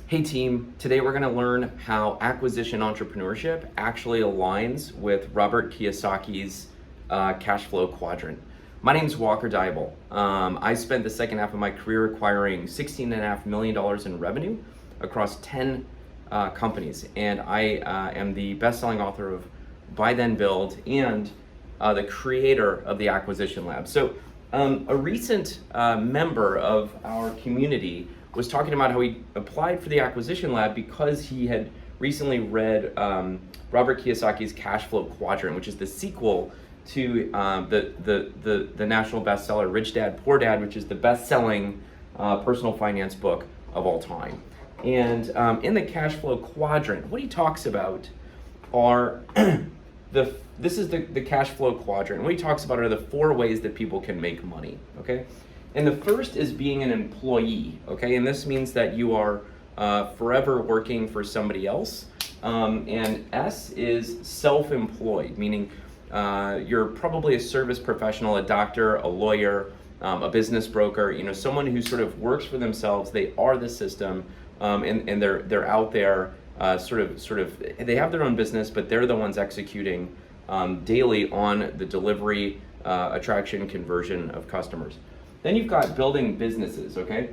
Hey team, today we're going to learn how acquisition entrepreneurship actually aligns with Robert Kiyosaki's cash flow quadrant. My name is Walker Dybel. I spent the second half of my career acquiring $16.5 million in revenue across 10 companies, and I am the best-selling author of Buy Then Build and the creator of the Acquisition Lab. So a recent member of our community was talking about how he applied for the Acquisition Lab because he had recently read Robert Kiyosaki's Cash Flow Quadrant, which is the sequel to the national bestseller Rich Dad Poor Dad, which is the best-selling personal finance book of all time. And in the Cash Flow Quadrant, what he talks about are this is the Cash Flow Quadrant. What he talks about are the 4 ways that people can make money. Okay. And the first is being an employee, okay? And this means that you are forever working for somebody else. And S is self-employed, meaning you're probably a service professional, a doctor, a lawyer, a business broker, someone who sort of works for themselves. They are the system, and they're out there sort of, they have their own business, but they're the ones executing daily on the delivery, attraction, conversion of customers. Then you've got building businesses, okay?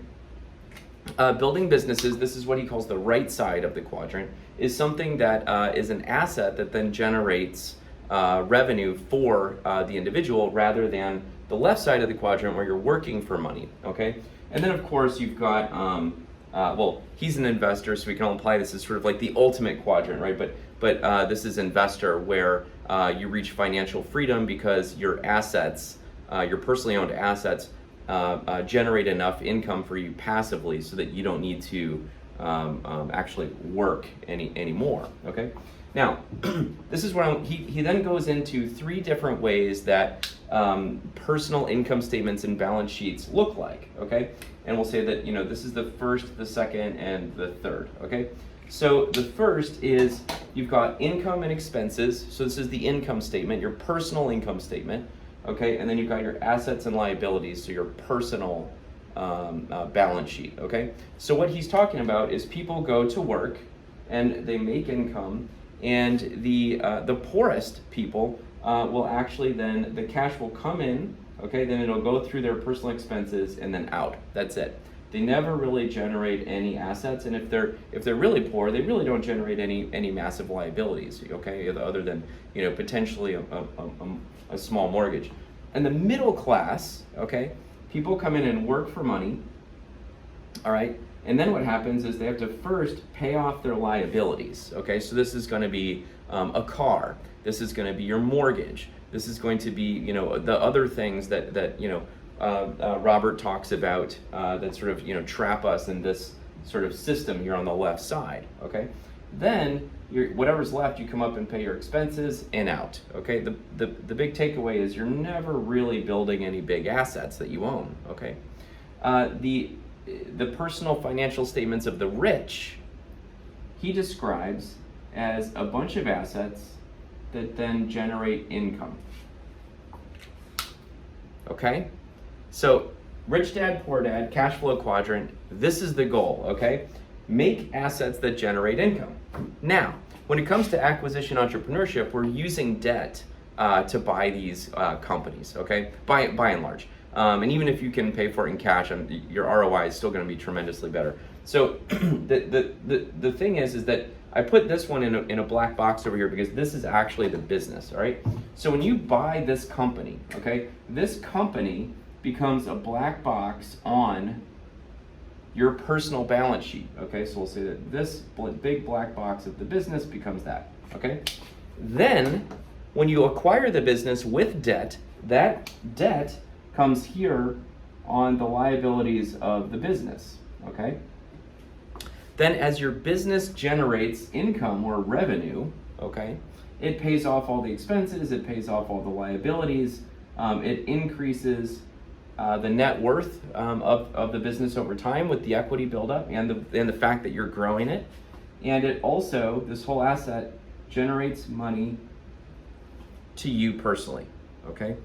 Building businesses, this is what he calls the right side of the quadrant, is something that is an asset that then generates revenue for the individual rather than the left side of the quadrant where you're working for money, okay? And then of course you've got, well, he's an investor, so we can all apply this as sort of like the ultimate quadrant, right? But this is investor where you reach financial freedom because your assets, your personally owned assets, generate enough income for you passively so that you don't need to actually work anymore, okay? Now, this is what he then goes into 3 different ways that personal income statements and balance sheets look like, okay? And we'll say that, this is the first, the second, and the third, okay? So the first is you've got income and expenses. So this is the income statement, your personal income statement. Okay, and then you've got your assets and liabilities, so your personal balance sheet, okay? So what he's talking about is people go to work and they make income, and the poorest people will actually then, the cash will come in, okay, then it'll go through their personal expenses and then out. That's it. They never really generate any assets, and if they're really poor, they really don't generate any massive liabilities, okay, other than potentially a small mortgage. And the middle class, okay, people come in and work for money, all right, and then what happens is they have to first pay off their liabilities, okay? So this is going to be a car, this is going to be your mortgage, this is going to be the other things that Robert talks about that sort of trap us in this sort of system here on the left side, okay? Then whatever's left, you come up and pay your expenses and out, okay? The big takeaway is you're never really building any big assets that you own, okay? The personal financial statements of the rich, he describes as a bunch of assets that then generate income, okay? So Rich Dad, Poor Dad, Cash Flow Quadrant, this is the goal, okay? Make assets that generate income. Now, when it comes to acquisition entrepreneurship, we're using debt to buy these companies, okay? By and large. And even if you can pay for it in cash, your ROI is still going to be tremendously better. So the thing is that I put this one in a black box over here because this is actually the business, all right? So when you buy this company, okay, this company becomes a black box on your personal balance sheet, okay? So we'll say that this big black box of the business becomes that, okay? Then, when you acquire the business with debt, that debt comes here on the liabilities of the business, okay? Then as your business generates income or revenue, okay, it pays off all the expenses, it pays off all the liabilities, it increases the net worth of the business over time with the equity buildup and the fact that you're growing it. And it also, this whole asset generates money to you personally, okay?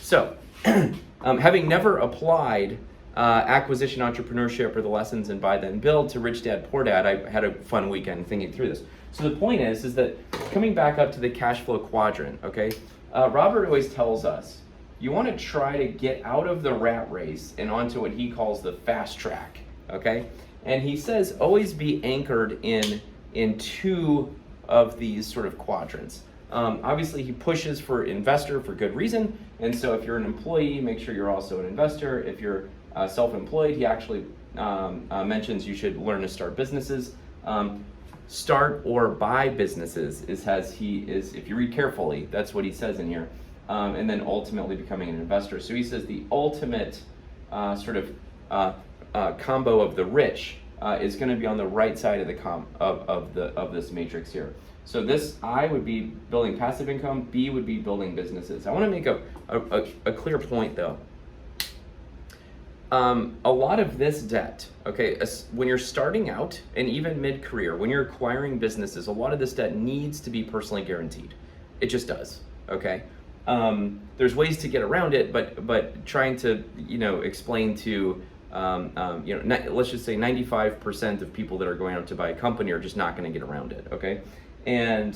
So, having never applied Acquisition Entrepreneurship or the lessons in Buy Then Build to Rich Dad Poor Dad, I had a fun weekend thinking through this. So the point is that coming back up to the cash flow quadrant, okay, Robert always tells us you want to try to get out of the rat race and onto what he calls the fast track, okay? And he says always be anchored in two of these sort of quadrants. Obviously, he pushes for investor for good reason, and so if you're an employee, make sure you're also an investor. If you're self-employed, he actually mentions you should learn to start businesses. Start or buy businesses if you read carefully, that's what he says in here. And then ultimately becoming an investor. So he says the ultimate combo of the rich is going to be on the right side of the of this matrix here. So this I would be building passive income, B would be building businesses. I want to make a clear point though. A lot of this debt, okay, when you're starting out and even mid-career, when you're acquiring businesses, a lot of this debt needs to be personally guaranteed. It just does, okay? There's ways to get around it, but trying to, explain to, let's just say 95% of people that are going out to buy a company are just not going to get around it, okay? And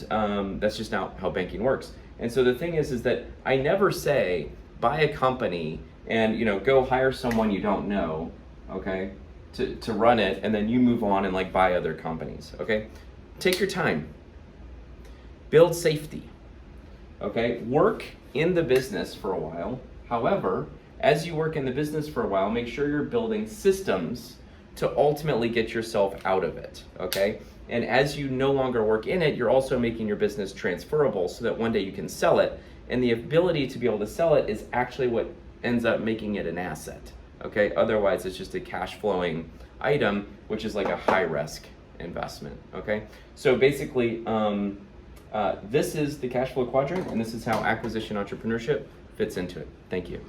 that's just not how banking works. And so the thing is that I never say buy a company and go hire someone you don't know, okay, to run it, and then you move on and buy other companies, okay? Take your time. Build safety, okay? Work in the business for a while. However, as you work in the business for a while, make sure you're building systems to ultimately get yourself out of it, okay? And as you no longer work in it, you're also making your business transferable so that one day you can sell it. And the ability to be able to sell it is actually what ends up making it an asset, okay? Otherwise, it's just a cash flowing item, which is like a high risk investment, okay? So basically, this is the cash flow quadrant, and this is how acquisition entrepreneurship fits into it. Thank you.